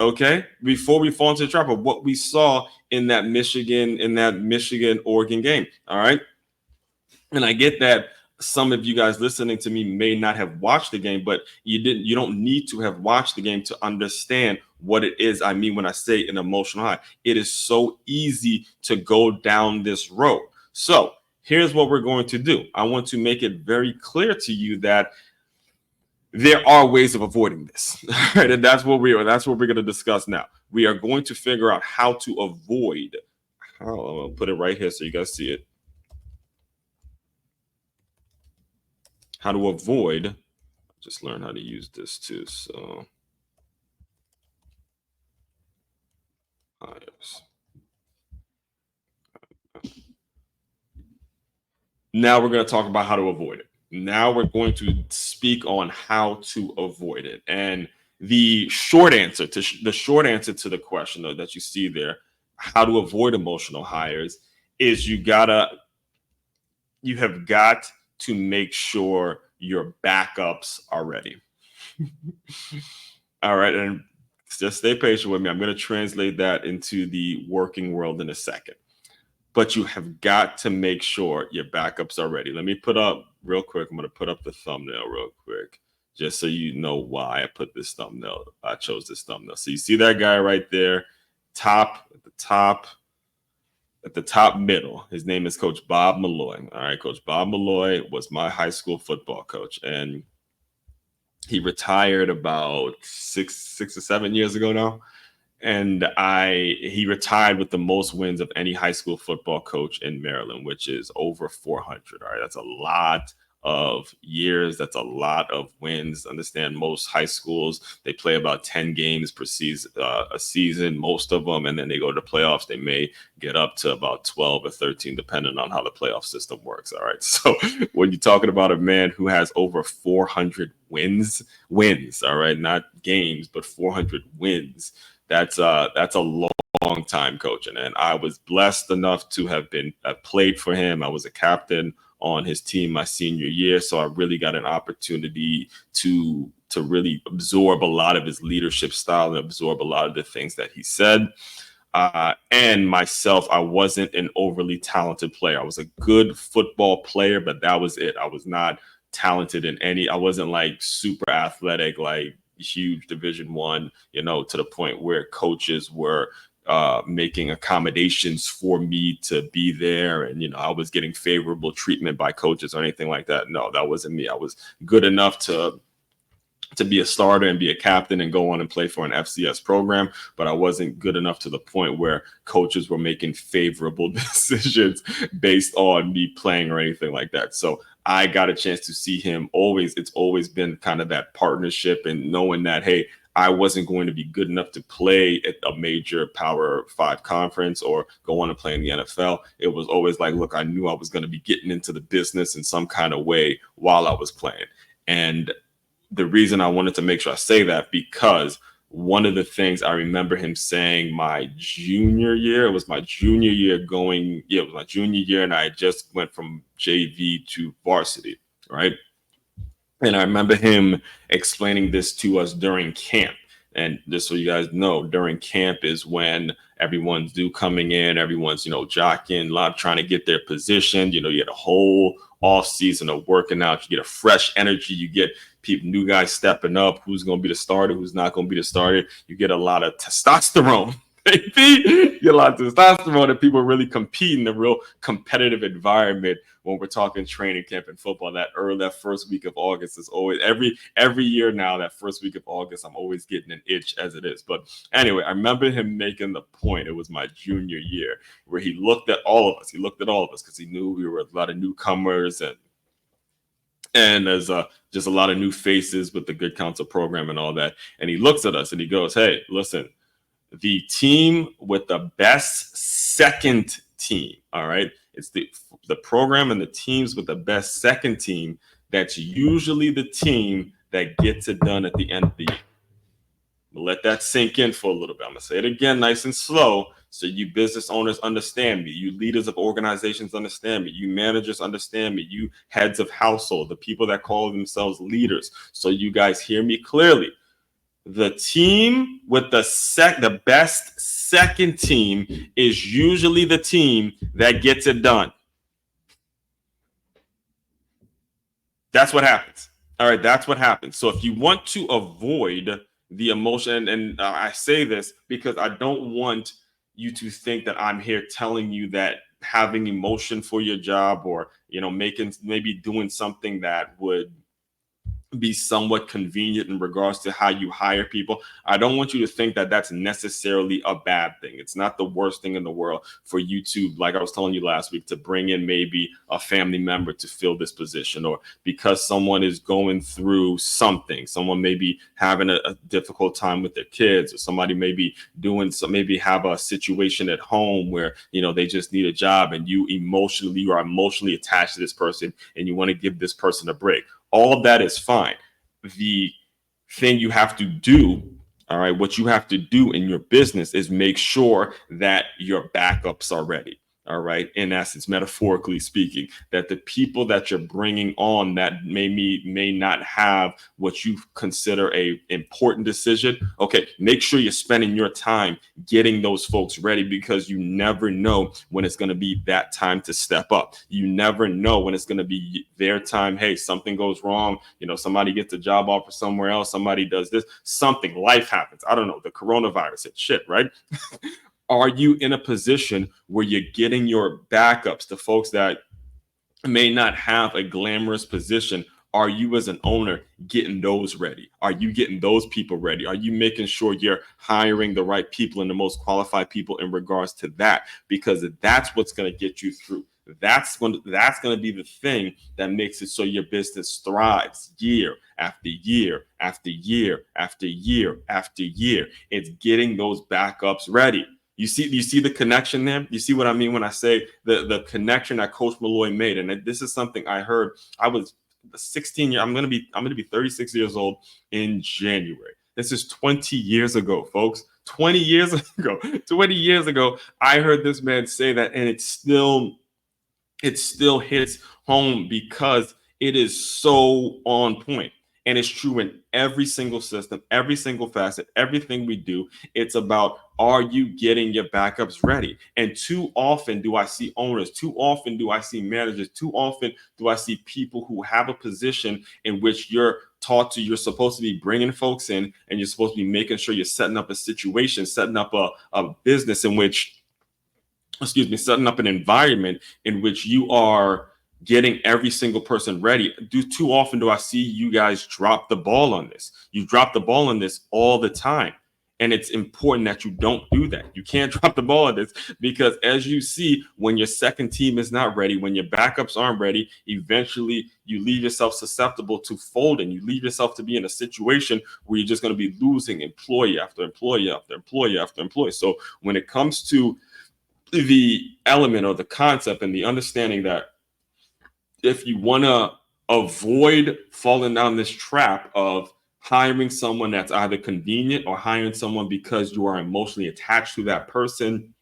Okay, before we fall into the trap of what we saw in that Michigan Oregon game. All right, and I get that some of you guys listening to me may not have watched the game, but you don't need to have watched the game to understand what it is I mean when I say an emotional high. It is so easy to go down this road. So here's what we're going to do. I want to make it very clear to you that there are ways of avoiding this. Right? And that's what we're going to discuss now. We are going to figure out how to avoid. I'll put it right here so you guys see it. How to avoid. Just learn how to use this too. So now we're going to talk about how to avoid it. Now we're going to speak on how to avoid it. And the short answer to the question though, that you see there, how to avoid emotional hires, is you have got to make sure your backups are ready. All right, and just stay patient with me. I'm going to translate that into the working world in a second. But you have got to make sure your backups are ready. Let me put up real quick. I'm going to put up the thumbnail real quick, just so you know why I put this thumbnail. I chose this thumbnail. So you see that guy right there, at the top middle. His name is Coach Bob Malloy. All right, Coach Bob Malloy was my high school football coach, and he retired about six or 7 years ago now. And he retired with the most wins of any high school football coach in Maryland, which is over 400. All right, that's a lot of years. That's a lot of wins. Understand, most high schools, they play about 10 games per season, a season, most of them, and then they go to the playoffs. They may get up to about 12 or 13, depending on how the playoff system works. All right, so when you're talking about a man who has over 400 wins, all right, not games, but 400 wins. That's a long time coaching, and I was blessed enough to have played for him. I was a captain on his team my senior year, so I really got an opportunity to really absorb a lot of his leadership style and absorb a lot of the things that he said. And myself, I wasn't an overly talented player. I was a good football player, but that was it. I was not talented in I wasn't like super athletic, like huge Division I, to the point where coaches were making accommodations for me to be there, and I was getting favorable treatment by coaches or anything like that. No, that wasn't me. I was good enough to be a starter and be a captain and go on and play for an FCS program, but I wasn't good enough to the point where coaches were making favorable decisions based on me playing or anything like that. So I got a chance to see him always. It's always been kind of that partnership and knowing that, hey, I wasn't going to be good enough to play at a major Power 5 conference or go on and play in the NFL. It was always like, look, I knew I was going to be getting into the business in some kind of way while I was playing. And the reason I wanted to make sure I say that, because one of the things I remember him saying my junior year, it was my junior year and I just went from JV to varsity, right? And I remember him explaining this to us during camp. And just so you guys know, during camp is when everyone's coming in, everyone's, jockeying, a lot trying to get their position. You get a whole off season of working out. You get a fresh energy. You get new guys stepping up. Who's going to be the starter? Who's not going to be the starter? You get a lot of testosterone. You get a lot of testosterone, and people really compete in a real competitive environment when we're talking training camp and football. That first week of August is always every year now. That first week of August, I'm always getting an itch as it is. But anyway, I remember him making the point. It was my junior year where he looked at all of us. He looked at all of us because he knew we were a lot of newcomers and there's just a lot of new faces with the Good Counsel program and all that. And he looks at us and he goes, "Hey, listen. The team with the best second team, all right? It's the program and the teams with the best second team. That's usually the team that gets it done at the end of the year." Let that sink in for a little bit. I'm going to say it again nice and slow so you business owners understand me. You leaders of organizations understand me. You managers understand me. You heads of household, the people that call themselves leaders. So you guys hear me clearly. The team with the best second team is usually the team that gets it done. That's what happens. All right, that's what happens. So if you want to avoid the emotion, and I say this because I don't want you to think that I'm here telling you that having emotion for your job, or making, maybe doing something that would be somewhat convenient in regards to how you hire people. I don't want you to think that that's necessarily a bad thing. It's not the worst thing in the world for you to, like I was telling you last week, to bring in maybe a family member to fill this position, or because someone is going through something, someone may be having a difficult time with their kids, or somebody may be maybe have a situation at home where they just need a job, and you are emotionally attached to this person, and you want to give this person a break. All of that is fine. The thing you have to do, all right, what you have to do in your business is make sure that your backups are ready. All right, in essence, metaphorically speaking, that the people that you're bringing on that may not have what you consider a important decision. Okay, make sure you're spending your time getting those folks ready, because you never know when it's going to be that time to step up. You never know when it's going to be their time. Hey, something goes wrong. Somebody gets a job offer somewhere else. Somebody does this. Something, life happens. I don't know. The coronavirus hit, shit, right? Are you in a position where you're getting your backups, the folks that may not have a glamorous position? Are you, as an owner, getting those ready? Are you getting those people ready? Are you making sure you're hiring the right people and the most qualified people in regards to that? Because that's what's going to get you through. That's going to be the thing that makes it so your business thrives year after year after year after year after year. It's getting those backups ready. You see the connection there? You see what I mean when I say the connection that Coach Malloy made? And this is something I heard. I was 16 years. I'm gonna be 36 years old in January. This is 20 years ago, folks. 20 years ago. 20 years ago, I heard this man say that, and it still hits home because it is so on point. And it's true in every single system, every single facet, everything we do. It's about, are you getting your backups ready? And too often do I see owners, too often do I see managers, too often do I see people who have a position in which you're supposed to be bringing folks in, and you're supposed to be making sure you're setting up a situation, setting up a business in which, setting up an environment in which you are getting every single person ready. Too often do I see you guys drop the ball on this. You drop the ball on this all the time. And it's important that you don't do that. You can't drop the ball on this, because as you see, when your second team is not ready, when your backups aren't ready, eventually you leave yourself susceptible to folding. You leave yourself to be in a situation where you're just going to be losing employee after employee after employee after employee. So when it comes to the element or the concept and the understanding that if you want to avoid falling down this trap of hiring someone that's either convenient, or hiring someone because you are emotionally attached to that person.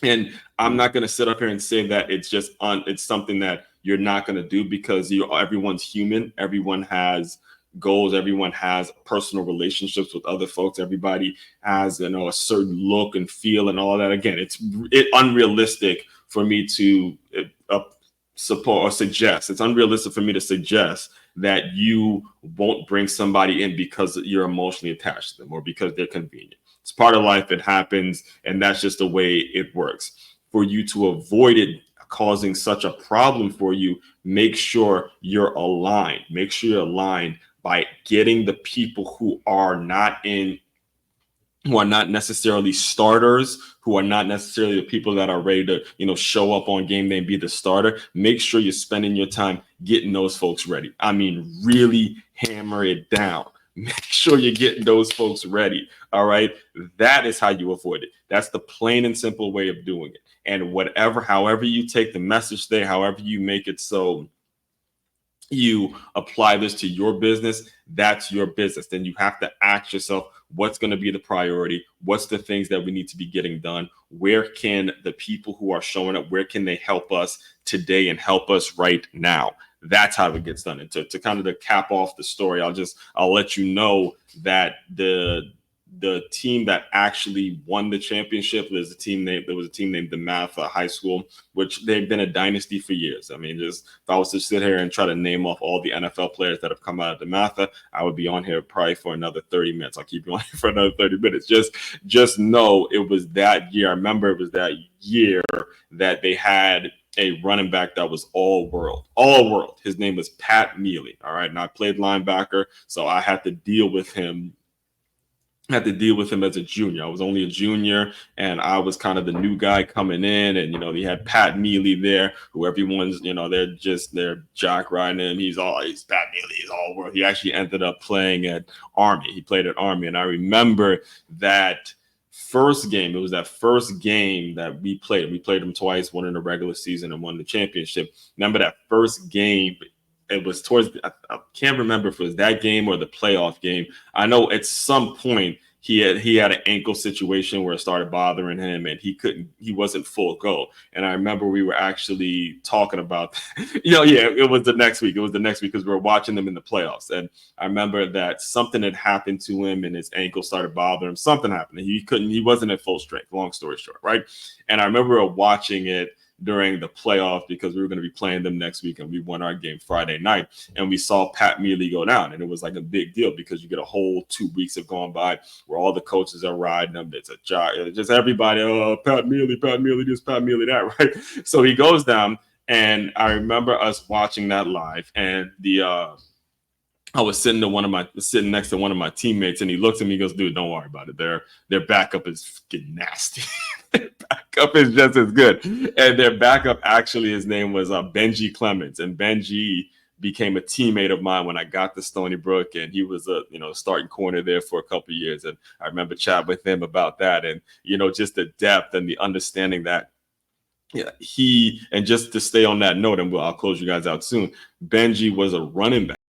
And I'm not going to sit up here and say that it's something that you're not going to do, because everyone's human. Everyone has goals. Everyone has personal relationships with other folks. Everybody has, a certain look and feel and all that. Again, it's unrealistic for me to support or suggest. It's unrealistic for me to suggest that you won't bring somebody in because you're emotionally attached to them, or because they're convenient. It's part of life. It happens, and that's just the way it works. For you to avoid it causing such a problem for you, make sure you're aligned. Make sure you're aligned by getting the people who are not necessarily starters, who are not necessarily the people that are ready to, show up on game day and be the starter. Make sure you're spending your time getting those folks ready. I mean, really hammer it down. Make sure you're getting those folks ready. All right. That is how you avoid it. That's the plain and simple way of doing it. And however you take the message there, however you make it so you apply this to your business, that's your business. Then you have to ask yourself, what's going to be the priority? What's the things that we need to be getting done? Where can the people who are showing up, where can they help us today and help us right now? That's how it gets done. And to kind of to cap off the story, I'll let you know that the team that actually won the championship was a team named the Matha High School, which they've been a dynasty for years. I mean, just if I was to sit here and try to name off all the NFL players that have come out of the Matha, I would be on here probably for another 30 minutes. I'll keep you on here for another 30 minutes. Just know it was that year. I remember it was that year that they had a running back that was all world. His name was Pat Mealy. All right. And I played linebacker, so I had to deal with him as a junior. I was only a junior, and I was kind of the new guy coming in. And he had Pat Mealy there, who everyone's they're jock riding him. He's Pat Mealy. He's all world. He actually ended up playing at Army. He played at Army, and I remember that first game. It was that first game that we played. We played him twice, one in the regular season and one in the championship. Remember that first game? It was I can't remember if it was that game or the playoff game. I know at some point he had an ankle situation where it started bothering him and he wasn't full go. And I remember we were actually talking about, it was the next week. It was the next week because we were watching them in the playoffs. And I remember that something had happened to him and his ankle started bothering him. Something happened. He wasn't at full strength, long story short, right? And I remember watching it during the playoff because we were going to be playing them next week, and we won our game Friday night, and we saw Pat Mealy go down, and it was like a big deal because you get a whole 2 weeks of going by where all the coaches are riding them. It's a job, just everybody, Pat Mealy this, Pat Mealy that, right? So he goes down, and I remember us watching that live, and I was sitting next to one of my teammates, and he looks at me and goes, "Dude, don't worry about it. Their backup is getting nasty. Their backup is just as good." And their backup, actually, his name was Benji Clements, and Benji became a teammate of mine when I got to Stony Brook, and he was a starting corner there for a couple of years. And I remember chatting with him about that, and just the depth and the understanding that. Yeah, and just to stay on that note, and I'll close you guys out soon. Benji was a running back.